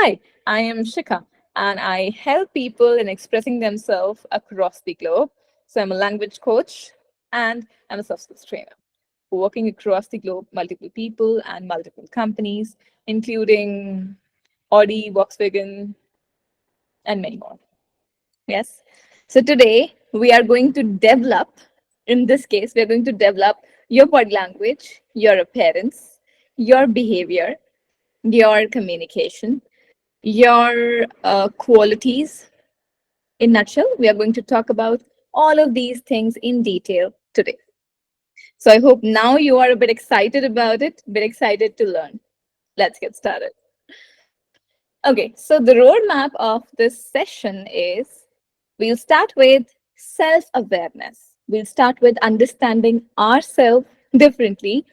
Hi, I am Shikha, and I help people in expressing themselves across the globe. So I'm a language coach and I'm a soft skills trainer, working across the globe, multiple people and multiple companies, including Audi, Volkswagen, and many more. Yes. So today we are going to develop, in this case, we are going to develop your body language, your appearance, your behavior, your communication, your qualities. In nutshell, we are going to talk about all of these things in detail today. So I hope now you are a bit excited about it, a bit excited to learn. Let's get started. Okay, so the roadmap of this session is we'll start with self awareness. We'll start with understanding ourselves differently,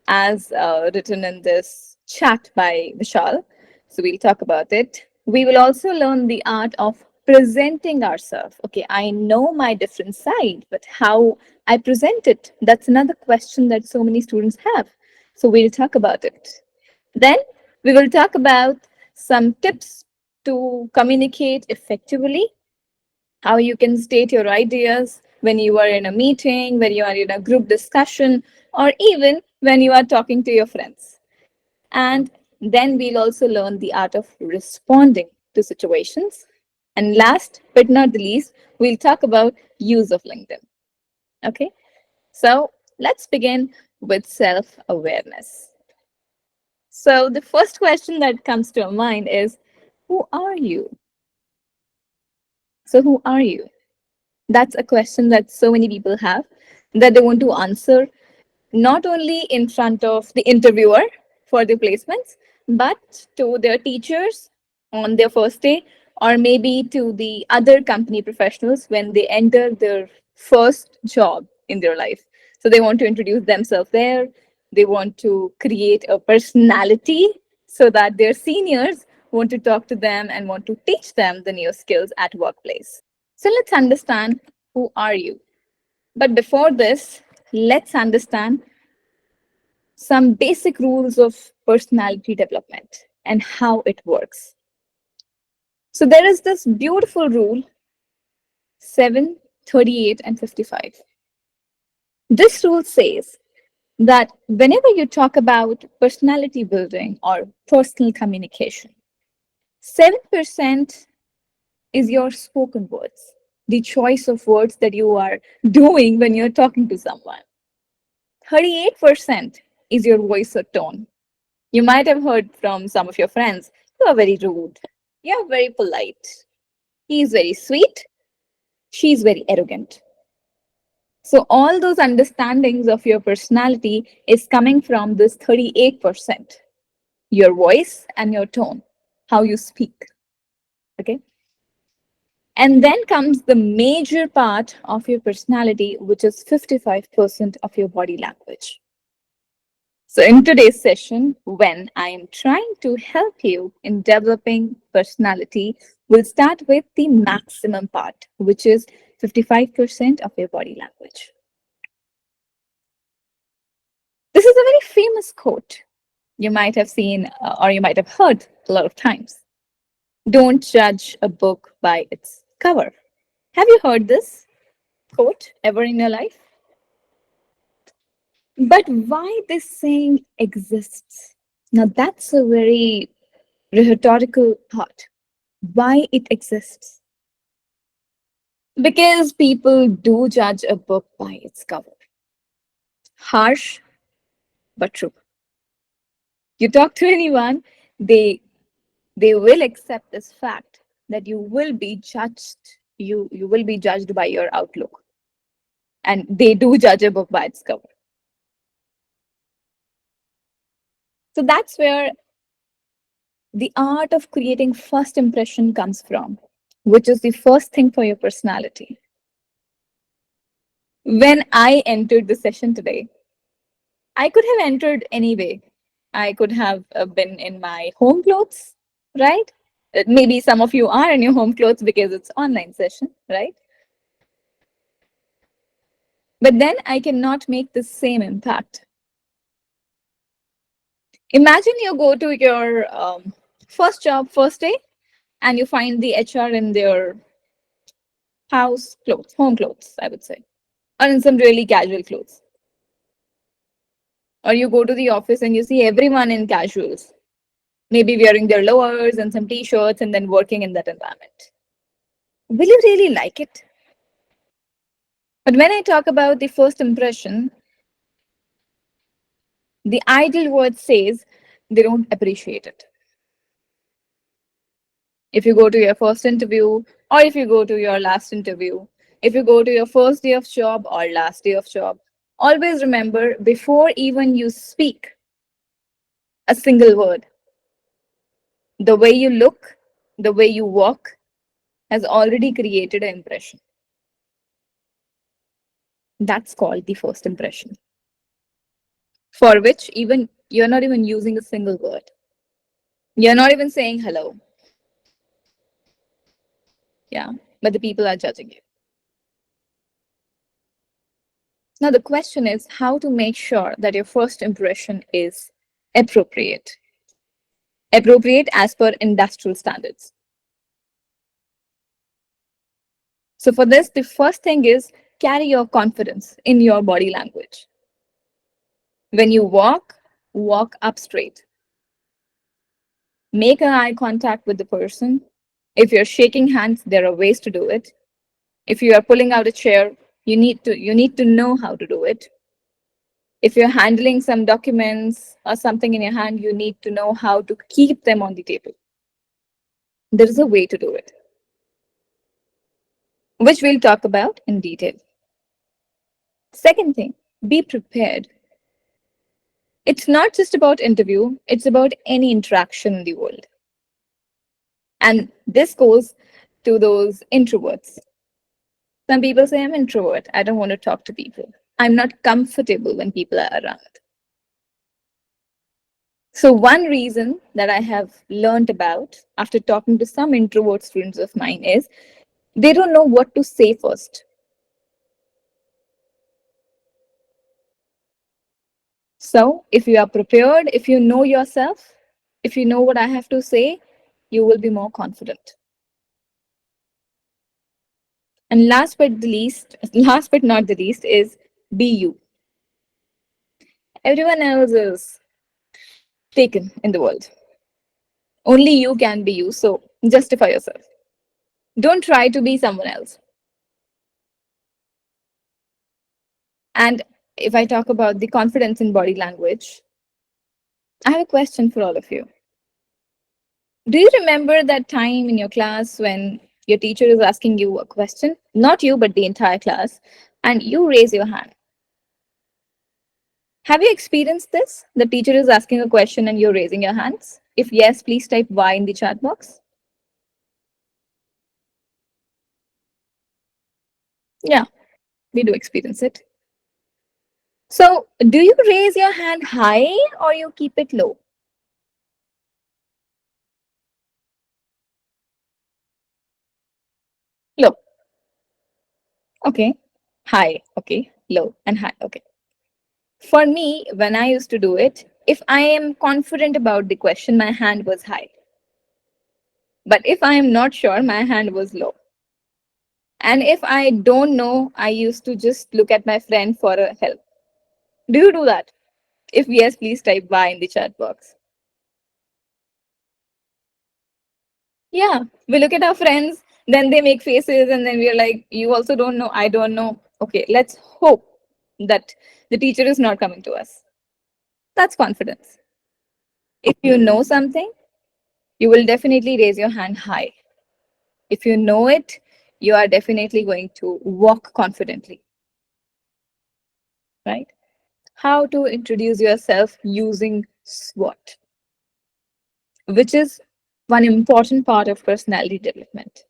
as written in this chat by Vishal. So we'll talk about it. We will also learn the art of presenting ourselves. Okay, I know my different side, but how I present it, that's another question that so many students have. So we'll talk about it. Then we will talk about some tips to communicate effectively, how you can state your ideas when you are in a meeting, when you are in a group discussion, or even when you are talking to your friends. And then we'll also learn the art of responding to situations. And last but not the least, we'll talk about use of LinkedIn. Okay, so let's begin with self awareness. So the first question that comes to our mind is, who are you? So who are you? That's a question that so many people have that they want to answer not only in front of the interviewer for the placements, but to their teachers on their first day, or maybe to the other company professionals when they enter their first job in their life. So they want to introduce themselves there. They want to create a personality so that their seniors want to talk to them and want to teach them the new skills at workplace. So let's understand, who are you? But before this, let's understand some basic rules of personality development and how it works. So there is this beautiful rule 7, 38, and 55. This rule says that whenever you talk about personality building or personal communication, 7% is your spoken words, the choice of words that you are doing when you're talking to someone. 38% is your voice or tone. You might have heard from some of your friends, you are very rude, you're very polite, he's very sweet, she's very arrogant. So, all those understandings of your personality is coming from this 38%, your voice and your tone, how you speak. Okay. And then comes the major part of your personality, which is 55% of your body language. So, in today's session, when I am trying to help you in developing personality, we'll start with the maximum part, which is 55% of your body language. This is a very famous quote you might have seen or you might have heard a lot of times. Don't judge a book by its cover. Have you heard this quote ever in your life? But why this saying exists? Now, that's a very rhetorical thought. Why it exists? Because people do judge a book by its cover. Harsh, but true. You talk to anyone, they they will accept this fact that you will be judged. You will be judged by your outlook, and they do judge a book by its cover. So that's where the art of creating first impression comes from, which is the first thing for your personality. When I entered the session today, I could have entered anyway. I could have been in my home clothes, right? Maybe some of you are in your home clothes because it's online session, right? But then I cannot make the same impact. Imagine you go to your First job, first day, and you find the HR in their house clothes, home clothes, I would say, or in some really casual clothes. Or you go to the office and you see everyone in casuals, maybe wearing their lowers and some t shirts and then working in that environment. Will you really like it? But when I talk about the first impression, the ideal word says they don't appreciate it. If you go to your first interview, or if you go to your last interview, if you go to your first day of job or last day of job, always remember before even you speak a single word, the way you look, the way you walk has already created an impression. That's called the first impression, for which even you're not even using a single word. You're not even saying hello. Yeah, but the people are judging you. Now, the question is how to make sure that your first impression is appropriate, appropriate as per industrial standards. So, for this, the first thing is carry your confidence in your body language. When you walk, walk up straight. Make an eye contact with the person. If you're shaking hands, there are ways to do it. If you are pulling out a chair, you need to know how to do it. If you're handling some documents or something in your hand, you need to know how to keep them on the table. There is a way to do it, which we'll talk about in detail. Second thing, be prepared. It's not just about interview, it's about any interaction in the world. And this goes to those introverts. Some people say, I'm introvert. I don't want to talk to people. I'm not comfortable when people are around. So, one reason that I have learned about after talking to some introvert students of mine is they don't know what to say first. So, if you are prepared, if you know yourself, if you know what I have to say, you will be more confident. And last but not the least, is be you. Everyone else is taken in the world. Only you can be you. So, justify yourself. Don't try to be someone else. And if I talk about the confidence in body language, I have a question for all of you. Do you remember that time in your class when your teacher is asking you a question? Not you, but the entire class, and you raise your hand. Have you experienced this? The teacher is asking a question and you're raising your hands? If yes, please type Y in the chat box. Yeah, we do experience it. So, do you raise your hand high or you keep it low? Low. Okay. High. Okay. Low and high. Okay. For me, when I used to do it, if I am confident about the question, my hand was high. But if I am not sure, my hand was low. And if I don't know, I used to just look at my friend for a help. Do you do that? If yes, please type Y in the chat box. Yeah, we look at our friends, then they make faces, and then we're like, you also don't know, I don't know. Okay, let's hope that the teacher is not coming to us. That's confidence. If you know something, you will definitely raise your hand high. If you know it, you are definitely going to walk confidently, right? How to introduce yourself using SWOT, which is one important part of personality development.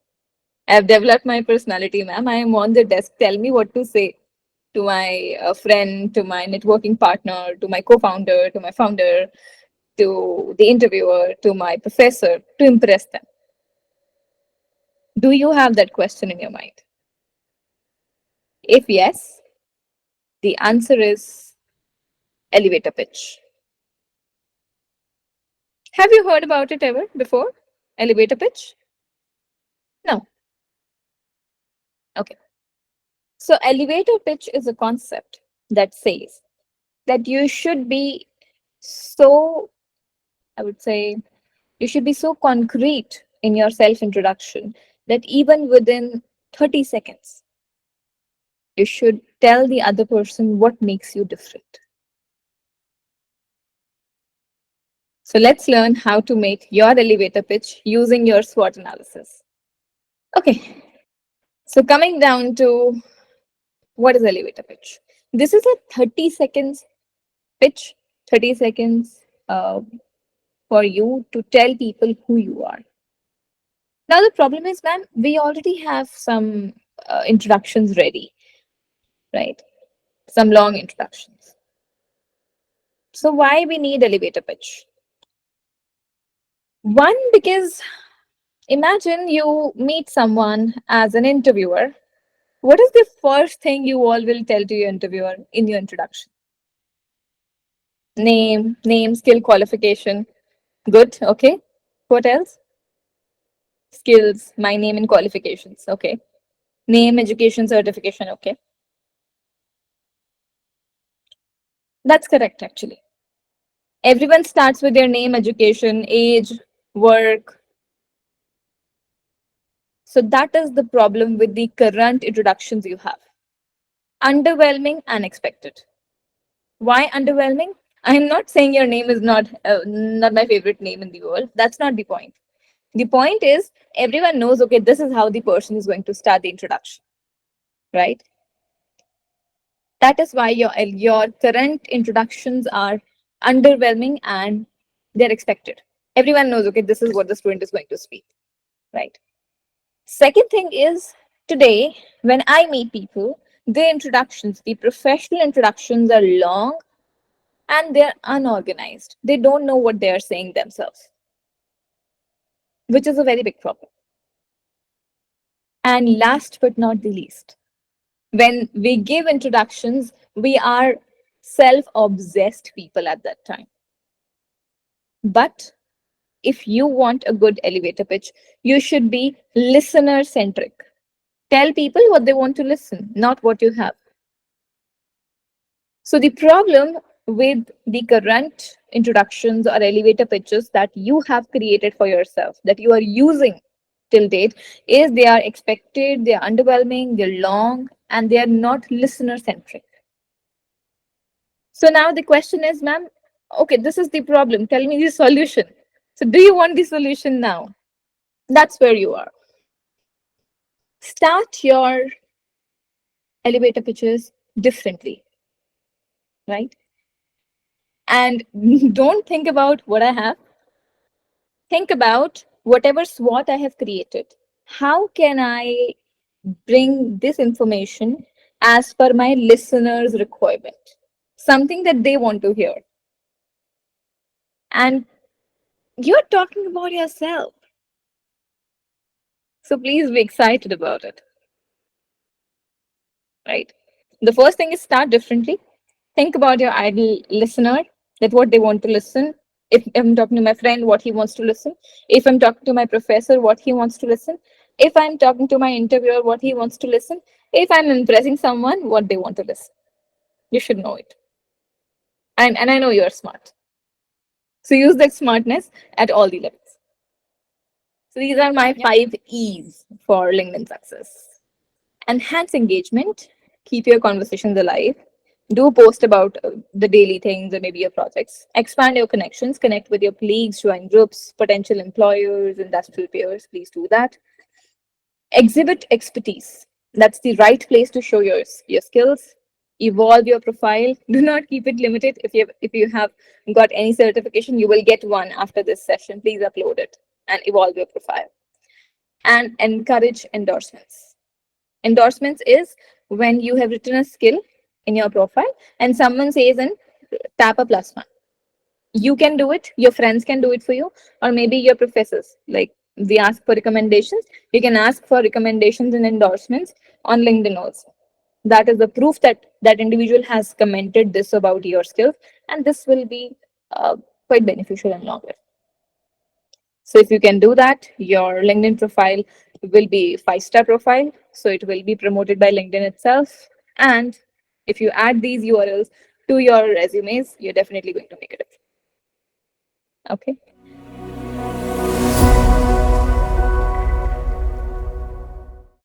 I've developed my personality, ma'am. I am on the desk. Tell me what to say to my friend, to my networking partner, to my co founder, to my founder, to the interviewer, to my professor to impress them. Do you have that question in your mind? If yes, the answer is elevator pitch. Have you heard about it ever before? Elevator pitch? No. Okay. So, elevator pitch is a concept that says that you should be so, I would say, you should be so concrete in your self introduction that even within 30 seconds, you should tell the other person what makes you different. So, let's learn how to make your elevator pitch using your SWOT analysis. Okay. So, coming down to what is elevator pitch? This is a 30 seconds pitch, 30 seconds for you to tell people who you are. Now, the problem is, ma'am, we already have some introductions ready, right? Some long introductions. So, why we need elevator pitch? One, because imagine you meet someone as an interviewer. What is the first thing you all will tell to your interviewer in your introduction? Name, skill, qualification. Good. Okay. What else? Skills, my name and qualifications. Okay. Name, education, certification. Okay. That's correct, actually. Everyone starts with their name, education, age, work. So that is the problem with the current introductions you have. Underwhelming, unexpected. Why underwhelming? I'm not saying your name is not my favorite name in the world. That's not the point. The point is everyone knows, okay, this is how the person is going to start the introduction, right? That is why your current introductions are underwhelming and they're expected. Everyone knows, okay, this is what the student is going to speak, right? Second thing is, today when I meet people, the introductions, the professional introductions are long and they're unorganized. They don't know what they are saying themselves, which is a very big problem. And last but not the least, when we give introductions, we are self obsessed people at that time. But if you want a good elevator pitch, you should be listener centric. Tell people what they want to listen, not what you have. So, the problem with the current introductions or elevator pitches that you have created for yourself, that you are using till date, is they are expected, they are underwhelming, they're long, and they are not listener centric. So now the question is, ma'am, okay, this is the problem. Tell me the solution. So do you want the solution now? That's where you are. Start your elevator pitches differently, right? And don't think about what I have. Think about whatever SWOT I have created. How can I bring this information as per my listeners' requirement? Something that they want to hear. And you're talking about yourself. So please be excited about it, right? The first thing is start differently. Think about your ideal listener, that what they want to listen. If I'm talking to my friend, what he wants to listen. If I'm talking to my professor, what he wants to listen. If I'm talking to my interviewer, what he wants to listen. If I'm impressing someone, what they want to listen. You should know it. And I know you're smart. So use that smartness at all the levels. So these are my Yep. 5 E's for LinkedIn success. Enhance engagement, keep your conversations alive, do post about the daily things or maybe your projects, expand your connections, connect with your colleagues, join groups, potential employers, industrial peers, please do that. Exhibit expertise, that's the right place to show your skills. Evolve your profile, do not keep it limited. If you have got any certification, you will get one after this session. Please upload it and evolve your profile. And encourage endorsements. Endorsements is when you have written a skill in your profile and someone says and tap a plus one. You can do it, your friends can do it for you, or maybe your professors. Like we ask for recommendations, you can ask for recommendations and endorsements on LinkedIn also. That is the proof that that individual has commented this about your skills, and this will be quite beneficial in long run. So if you can do that, your LinkedIn profile will be five-star profile. So it will be promoted by LinkedIn itself. And if you add these URLs to your resumes, you're definitely going to make a difference. Okay.